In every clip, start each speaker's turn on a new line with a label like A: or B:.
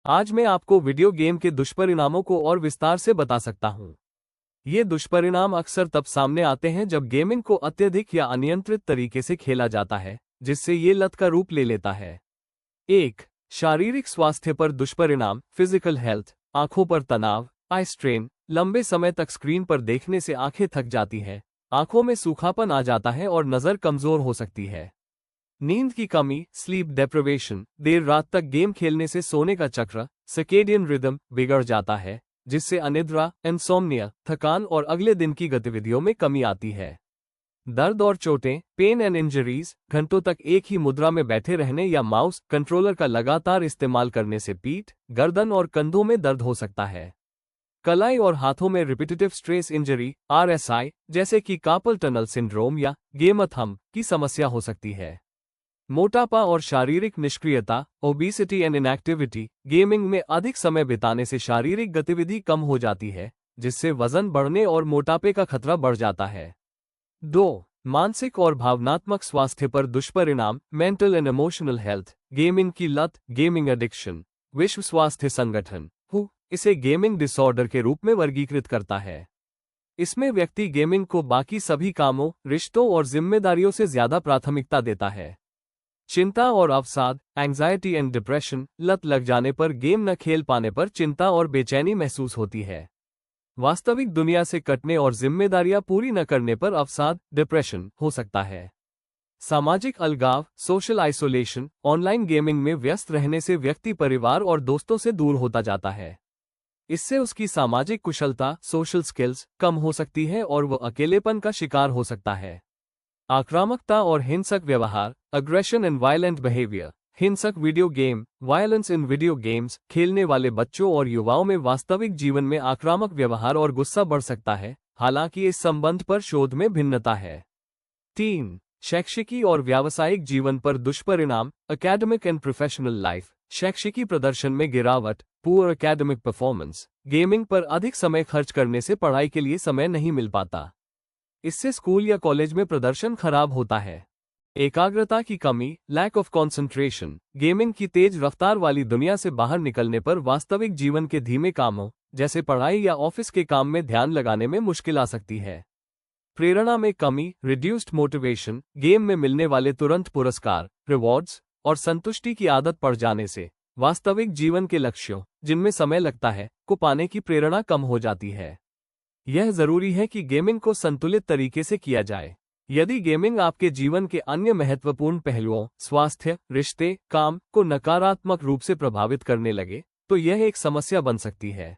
A: आज मैं आपको वीडियो गेम के दुष्परिणामों को और विस्तार से बता सकता हूँ। ये दुष्परिणाम अक्सर तब सामने आते हैं जब गेमिंग को अत्यधिक या अनियंत्रित तरीके से खेला जाता है, जिससे ये लत का रूप ले लेता है। 1. शारीरिक स्वास्थ्य पर दुष्परिणाम। Physical health. आंखों पर तनाव, आई स्ट्रेन। लंबे समय तक स्क्रीन पर देखने से आंखें थक जाती हैं, आंखों में सूखापन आ जाता है और नज़र कमजोर हो सकती है। नींद की कमी, स्लीप डेप्रिवेशन। देर रात तक गेम खेलने से सोने का चक्र, सर्केडियन रिदम, बिगड़ जाता है, जिससे अनिद्रा, इंसोम्निया, थकान और अगले दिन की गतिविधियों में कमी आती है। दर्द और चोटें, पेन एंड इंजरीज। घंटों तक एक ही मुद्रा में बैठे रहने या माउस कंट्रोलर का लगातार इस्तेमाल करने से पीठ, गर्दन और कंधों में दर्द हो सकता है। कलाई और हाथों में रिपीटेटिव स्ट्रेस इंजरी, आरएसआई, जैसे कि कार्पल टनल सिंड्रोम या गेम थंब की समस्या हो सकती है। मोटापा और शारीरिक निष्क्रियता, ओबेसिटी एंड इनएक्टिविटी। गेमिंग में अधिक समय बिताने से शारीरिक गतिविधि कम हो जाती है, जिससे वजन बढ़ने और मोटापे का खतरा बढ़ जाता है। 2. मानसिक और भावनात्मक स्वास्थ्य पर दुष्परिणाम। Mental and emotional health. Gaming की लत, गेमिंग एडिक्शन। विश्व स्वास्थ्य संगठन WHO इसे गेमिंग डिसऑर्डर के रूप में वर्गीकृत करता है। इसमें व्यक्ति गेमिंग को बाकी सभी कामों, रिश्तों और जिम्मेदारियों से ज्यादा प्राथमिकता देता है। चिंता और अवसाद, एंग्जाइटी एंड डिप्रेशन। लत लग जाने पर गेम न खेल पाने पर चिंता और बेचैनी महसूस होती है। वास्तविक दुनिया से कटने और जिम्मेदारियां पूरी न करने पर अवसाद, डिप्रेशन हो सकता है। सामाजिक अलगाव, सोशल आइसोलेशन। ऑनलाइन गेमिंग में व्यस्त रहने से व्यक्ति परिवार और दोस्तों से दूर होता जाता है। इससे उसकी सामाजिक कुशलता, सोशल स्किल्स, कम हो सकती है और वह अकेलेपन का शिकार हो सकता है। आक्रामकता और हिंसक व्यवहार, अग्रेशन एंड वायलेंट बिहेवियर। हिंसक video game, violence in video games. खेलने वाले बच्चों और युवाओं में वास्तविक जीवन में आक्रामक व्यवहार और गुस्सा बढ़ सकता है, हालांकि इस संबंध पर शोध में भिन्नता है। 3. शैक्षिकी और व्यावसायिक जीवन पर दुष्परिणाम। Academic and professional life. शैक्षिकी प्रदर्शन में गिरावट, पुअर एकेडमिक परफॉर्मेंस। गेमिंग पर अधिक समय खर्च करने से पढ़ाई के लिए समय नहीं मिल पाता। इससे स्कूल या कॉलेज में प्रदर्शन खराब होता है। एकाग्रता की कमी, लैक ऑफ कॉन्सेंट्रेशन। गेमिंग की तेज रफ्तार वाली दुनिया से बाहर निकलने पर वास्तविक जीवन के धीमे कामों, जैसे पढ़ाई या ऑफिस के काम में ध्यान लगाने में मुश्किल आ सकती है। प्रेरणा में कमी, रिड्यूस्ड मोटिवेशन। गेम में मिलने वाले तुरंत पुरस्कार, रिवॉर्ड्स और संतुष्टि की आदत पड़ जाने से वास्तविक जीवन के लक्ष्यों, जिनमें समय लगता है, को पाने की प्रेरणा कम हो जाती है। यह जरूरी है कि गेमिंग को संतुलित तरीके से किया जाए। यदि गेमिंग आपके जीवन के अन्य महत्वपूर्ण पहलुओं, स्वास्थ्य, रिश्ते, काम को नकारात्मक रूप से प्रभावित करने लगे, तो यह एक समस्या बन सकती है।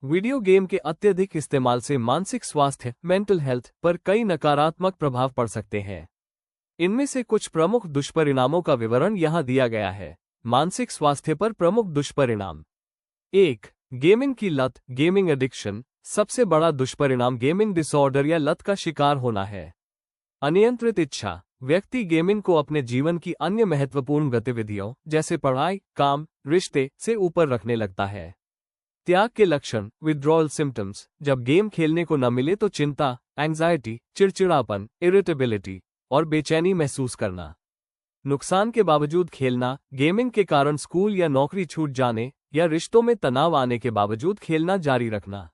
A: वीडियो गेम के अत्यधिक इस्तेमाल से मानसिक स्वास्थ्य, मेंटल हेल्थ पर कई नकारात्मक प्रभाव पड़ सकते हैं। इनमें से कुछ प्रमुख दुष्परिणामों का विवरण यहाँ दिया गया है। मानसिक स्वास्थ्य पर प्रमुख दुष्परिणाम। 1. गेमिंग की लत, गेमिंग एडिक्शन। सबसे बड़ा दुष्परिणाम गेमिंग डिसऑर्डर या लत का शिकार होना है। अनियंत्रित इच्छा। व्यक्ति गेमिंग को अपने जीवन की अन्य महत्वपूर्ण गतिविधियों, जैसे पढ़ाई, काम, रिश्ते से ऊपर रखने लगता है। त्याग के लक्षण, विथड्रॉल सिम्टम्स। जब गेम खेलने को न मिले तो चिंता, एंग्जाइटी, चिड़चिड़ापन, इरिटेबिलिटी और बेचैनी महसूस करना। नुकसान के बावजूद खेलना। गेमिंग के कारण स्कूल या नौकरी छूट जाने या रिश्तों में तनाव आने के बावजूद खेलना जारी रखना।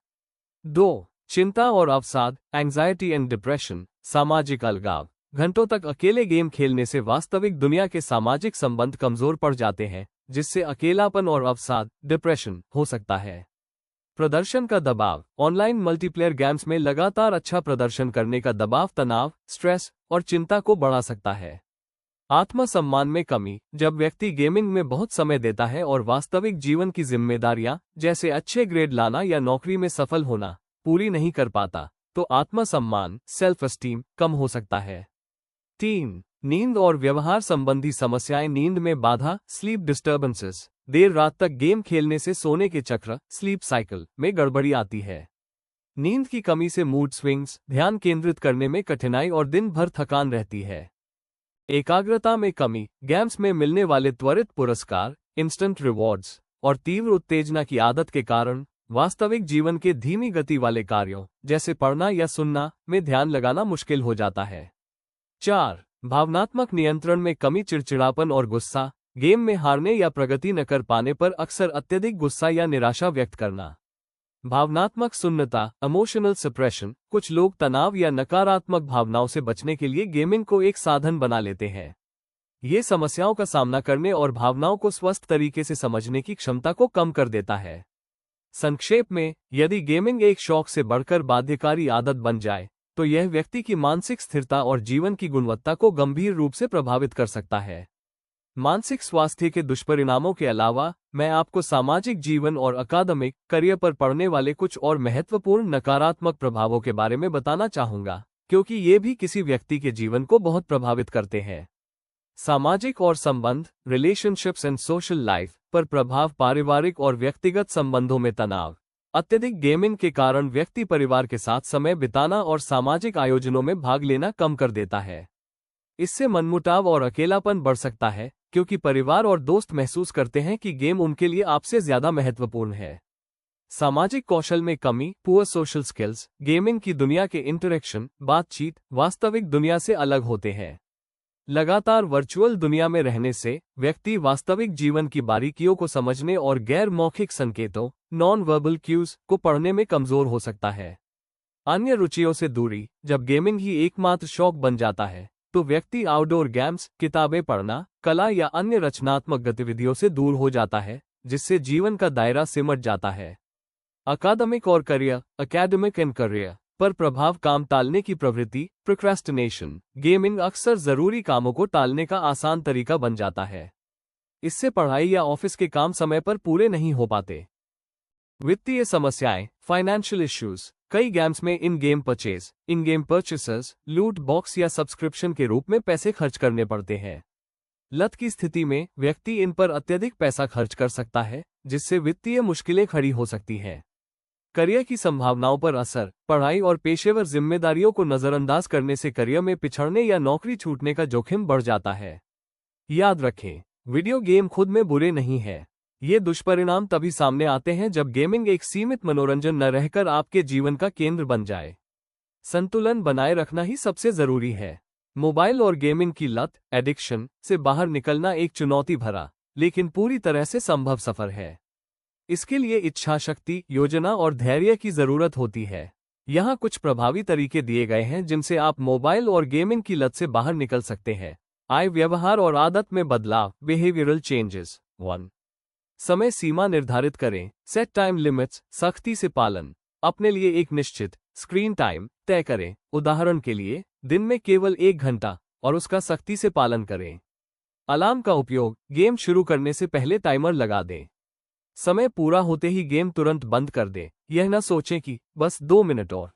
A: 2. चिंता और अवसाद, एंग्जाइटी एंड डिप्रेशन। सामाजिक अलगाव। घंटों तक अकेले गेम खेलने से वास्तविक दुनिया के सामाजिक संबंध कमजोर पड़ जाते हैं, जिससे अकेलापन और अवसाद, डिप्रेशन हो सकता है। प्रदर्शन का दबाव। ऑनलाइन मल्टीप्लेयर गेम्स में लगातार अच्छा प्रदर्शन करने का दबाव तनाव, स्ट्रेस और चिंता को बढ़ा सकता है। आत्मसम्मान में कमी। जब व्यक्ति गेमिंग में बहुत समय देता है और वास्तविक जीवन की जिम्मेदारियां, जैसे अच्छे ग्रेड लाना या नौकरी में सफल होना, पूरी नहीं कर पाता, तो आत्मसम्मान, सेल्फ एस्टीम कम हो सकता है। 3. नींद और व्यवहार संबंधी समस्याएं। नींद में बाधा, स्लीप डिस्टर्बेंसेस। देर रात तक गेम खेलने से सोने के चक्र, स्लीप साइकिल में गड़बड़ी आती है। नींद की कमी से मूड स्विंग्स, ध्यान केंद्रित करने में कठिनाई और दिन भर थकान रहती है। एकाग्रता में कमी। गेम्स में मिलने वाले त्वरित पुरस्कार, इंस्टेंट रिवॉर्ड्स और तीव्र उत्तेजना की आदत के कारण वास्तविक जीवन के धीमी गति वाले कार्यों, जैसे पढ़ना या सुनना, में ध्यान लगाना मुश्किल हो जाता है। 4. भावनात्मक नियंत्रण में कमी। चिड़चिड़ापन और गुस्सा, गेम में हारने या प्रगति न कर पाने पर अक्सर अत्यधिक गुस्सा या निराशा व्यक्त करना। भावनात्मक शून्यता, इमोशनल सप्रेशन। कुछ लोग तनाव या नकारात्मक भावनाओं से बचने के लिए गेमिंग को एक साधन बना लेते हैं। ये समस्याओं का सामना करने और भावनाओं को स्वस्थ तरीके से समझने की क्षमता को कम कर देता है। संक्षेप में, यदि गेमिंग एक शौक से बढ़कर बाध्यकारी आदत बन जाए, तो यह व्यक्ति की मानसिक स्थिरता और जीवन की गुणवत्ता को गंभीर रूप से प्रभावित कर सकता है। मानसिक स्वास्थ्य के दुष्परिणामों के अलावा, मैं आपको सामाजिक जीवन और अकादमिक करियर पर पड़ने वाले कुछ और महत्वपूर्ण नकारात्मक प्रभावों के बारे में बताना चाहूंगा, क्योंकि ये भी किसी व्यक्ति के जीवन को बहुत प्रभावित करते हैं। सामाजिक और संबंध, रिलेशनशिप्स एंड सोशल लाइफ पर प्रभाव। पारिवारिक और व्यक्तिगत संबंधों में तनाव। अत्यधिक गेमिंग के कारण व्यक्ति परिवार के साथ समय बिताना और सामाजिक आयोजनों में भाग लेना कम कर देता है। इससे मनमुटाव और अकेलापन बढ़ सकता है, क्योंकि परिवार और दोस्त महसूस करते हैं कि गेम उनके लिए आपसे ज्यादा महत्वपूर्ण है। सामाजिक कौशल में कमी, पुअर सोशल स्किल्स। गेमिंग की दुनिया के इंटरेक्शन, बातचीत वास्तविक दुनिया से अलग होते हैं। लगातार वर्चुअल दुनिया में रहने से व्यक्ति वास्तविक जीवन की बारीकियों को समझने और गैर मौखिक संकेतों, नॉन वर्बल क्यूज को पढ़ने में कमजोर हो सकता है। अन्य रुचियों से दूरी। जब गेमिंग ही एकमात्र शौक बन जाता है, तो व्यक्ति आउटडोर गेम्स, किताबें पढ़ना, कला या अन्य रचनात्मक गतिविधियों से दूर हो जाता है, जिससे जीवन का दायरा सिमट जाता है। अकादमिक और करियर, एकेडमिक एंड करियर पर प्रभाव। काम टालने की प्रवृत्ति, प्रोक्रेस्टिनेशन। गेमिंग अक्सर जरूरी कामों को टालने का आसान तरीका बन जाता है। इससे पढ़ाई या ऑफिस के काम समय पर पूरे नहीं हो पाते। वित्तीय समस्याएं, फाइनेंशियल इश्यूज। कई गेम्स में इन गेम परचेसेस, लूट बॉक्स या सब्सक्रिप्शन के रूप में पैसे खर्च करने पड़ते हैं। लत की स्थिति में व्यक्ति इन पर अत्यधिक पैसा खर्च कर सकता है, जिससे वित्तीय मुश्किलें खड़ी हो सकती हैं। करियर की संभावनाओं पर असर। पढ़ाई और पेशेवर जिम्मेदारियों को नजरअंदाज करने से करियर में पिछड़ने या नौकरी छूटने का जोखिम बढ़ जाता है। याद रखें, वीडियो गेम खुद में बुरे नहीं है। ये दुष्परिणाम तभी सामने आते हैं जब गेमिंग एक सीमित मनोरंजन न रहकर आपके जीवन का केंद्र बन जाए। संतुलन बनाए रखना ही सबसे जरूरी है। मोबाइल और गेमिंग की लत, एडिक्शन से बाहर निकलना एक चुनौती भरा, लेकिन पूरी तरह से संभव सफर है। इसके लिए इच्छाशक्ति, योजना और धैर्य की जरूरत होती है। यहाँ कुछ प्रभावी तरीके दिए गए हैं जिनसे आप मोबाइल और गेमिंग की लत से बाहर निकल सकते हैं। व्यवहार और आदत में बदलाव, बिहेवियरल चेंजेस। 1. समय सीमा निर्धारित करें, सेट टाइम लिमिट्स। सख्ती से पालन। अपने लिए एक निश्चित स्क्रीन टाइम तय करें। उदाहरण के लिए, दिन में केवल 1 घंटा, और उसका सख्ती से पालन करें। अलार्म का उपयोग। गेम शुरू करने से पहले टाइमर लगा दें। समय पूरा होते ही गेम तुरंत बंद कर दें। यह न सोचें कि बस 2 मिनट और।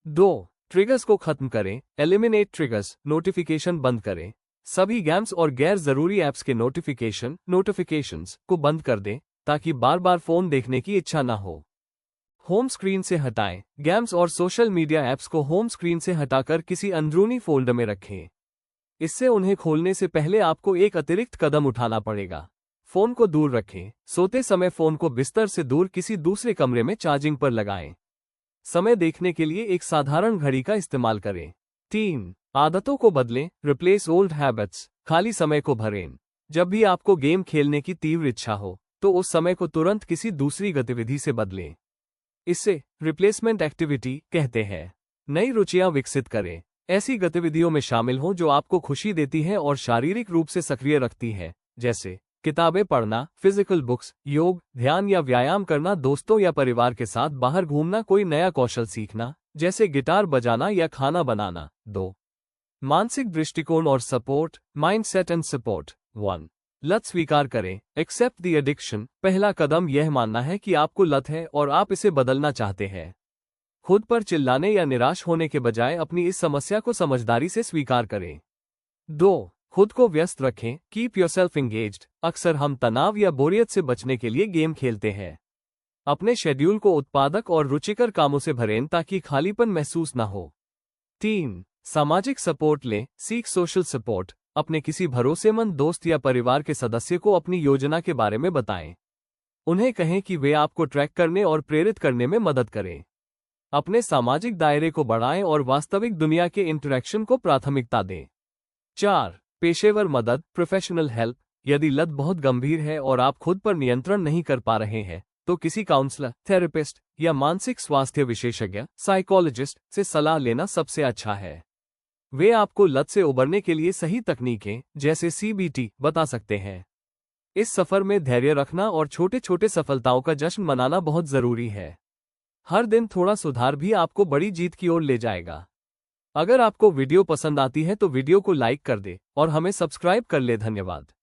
A: 2. ट्रिगर्स को खत्म करें, एलिमिनेट ट्रिगर्स। नोटिफिकेशन बंद करें। सभी गेम्स और गैर जरूरी ऐप्स के नोटिफिकेशंस को बंद कर दें, ताकि बार बार फोन देखने की इच्छा न हो। होम स्क्रीन से हटाएं। गेम्स और सोशल मीडिया ऐप्स को होम स्क्रीन से हटाकर किसी अंदरूनी फोल्डर में रखें। इससे उन्हें खोलने से पहले आपको एक अतिरिक्त कदम उठाना पड़ेगा। फोन को दूर रखें। सोते समय फोन को बिस्तर से दूर किसी दूसरे कमरे में चार्जिंग पर लगाएं। समय देखने के लिए एक साधारण घड़ी का इस्तेमाल करें। 3. आदतों को बदलें, रिप्लेस ओल्ड हैबिट्स। खाली समय को भरें। जब भी आपको गेम खेलने की तीव्र इच्छा हो, तो उस समय को तुरंत किसी दूसरी गतिविधि से बदलें। इसे रिप्लेसमेंट एक्टिविटी कहते हैं। नई रुचियां विकसित करें। ऐसी गतिविधियों में शामिल हों जो आपको खुशी देती हैं और शारीरिक रूप से सक्रिय रखती हैं, जैसे किताबें पढ़ना, फिजिकल बुक्स, योग, ध्यान या व्यायाम करना, दोस्तों या परिवार के साथ बाहर घूमना, कोई नया कौशल सीखना, जैसे गिटार बजाना या खाना बनाना। 2. मानसिक दृष्टिकोण और सपोर्ट, माइंडसेट एंड सपोर्ट। 1. लत स्वीकार करें, एक्सेप्ट द एडिक्शन। पहला कदम यह मानना है कि आपको लत है और आप इसे बदलना चाहते हैं। खुद पर चिल्लाने या निराश होने के बजाय अपनी इस समस्या को समझदारी से स्वीकार करें। 2. खुद को व्यस्त रखें, कीप योरसेल्फ एंगेज्ड। अक्सर हम तनाव या बोरियत से बचने के लिए गेम खेलते हैं। अपने शेड्यूल को उत्पादक और रुचिकर कामों से भरें ताकि खालीपन महसूस न हो। 3. सामाजिक सपोर्ट लें, सीक सोशल सपोर्ट। अपने किसी भरोसेमंद दोस्त या परिवार के सदस्य को अपनी योजना के बारे में बताएं। उन्हें कहें कि वे आपको ट्रैक करने और प्रेरित करने में मदद करें। अपने सामाजिक दायरे को बढ़ाएं और वास्तविक दुनिया के इंटरैक्शन को प्राथमिकता दें। 4. पेशेवर मदद, प्रोफेशनल हेल्प। यदि लत बहुत गंभीर है और आप खुद पर नियंत्रण नहीं कर पा रहे हैं, तो किसी काउंसलर, थेरेपिस्ट या मानसिक स्वास्थ्य विशेषज्ञ, साइकोलॉजिस्ट से सलाह लेना सबसे अच्छा है। वे आपको लत से उबरने के लिए सही तकनीकें, जैसे CBT, बता सकते हैं। इस सफर में धैर्य रखना और छोटे छोटे सफलताओं का जश्न मनाना बहुत जरूरी है। हर दिन थोड़ा सुधार भी आपको बड़ी जीत की ओर ले जाएगा। अगर आपको वीडियो पसंद आती है तो वीडियो को लाइक कर दे और हमें सब्सक्राइब कर ले। धन्यवाद।